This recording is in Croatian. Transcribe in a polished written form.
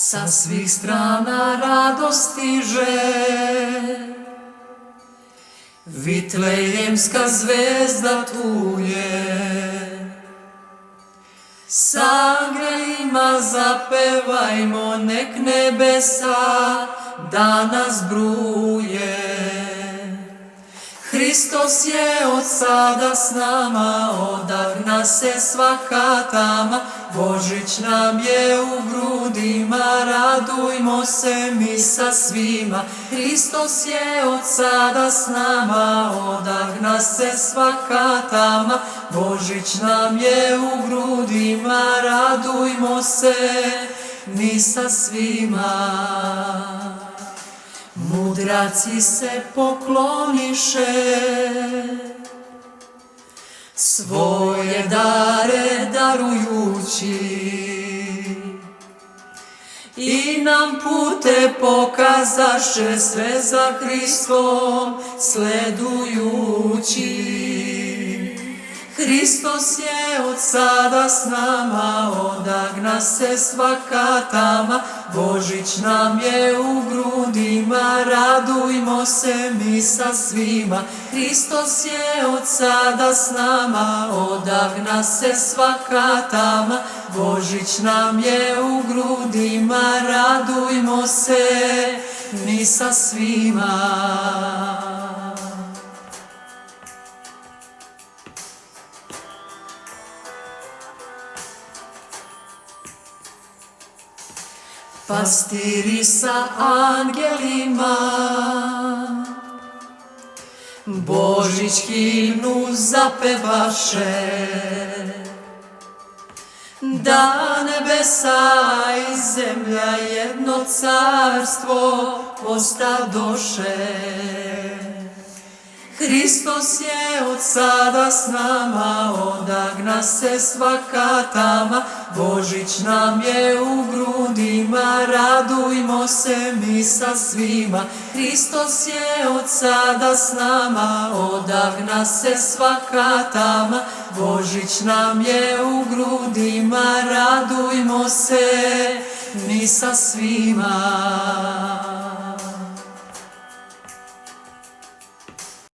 Sa svih strana radost stiže, Vitlejemska zvezda tu je. Sa angelima zapevajmo, nek nebesa danas bruje. Hristos je od sada s nama, odahna se svaka tama, Božić nam je u grudima, radujmo se mi sa svima. Hristos je od sada s nama, odahna se svaka tama, Božić nam je u grudima, radujmo se mi sa svima. Mudraci se pokloniše, svoje dare darujući, i nam pute pokazaše, sve za Hristom sledujući. Hristos je od sada s nama, odagna se svaka tama, Božić nam je u grudima, radujmo se mi sa svima. Hristos je od sada s nama, odagna se svaka tama, Božić nam je u grudima, radujmo se mi sa svima. Pastiri sa angelima Božić himnu zapevaše, da nebesa i zemlja jedno carstvo postadoše. Hristos je od sada s nama, odagna se svaka tama, Božić nam je u grudima, radujmo se mi sa svima. Hristos je od sada s nama, odagna se svaka tama, Božić nam je u grudima, radujmo se mi sa svima.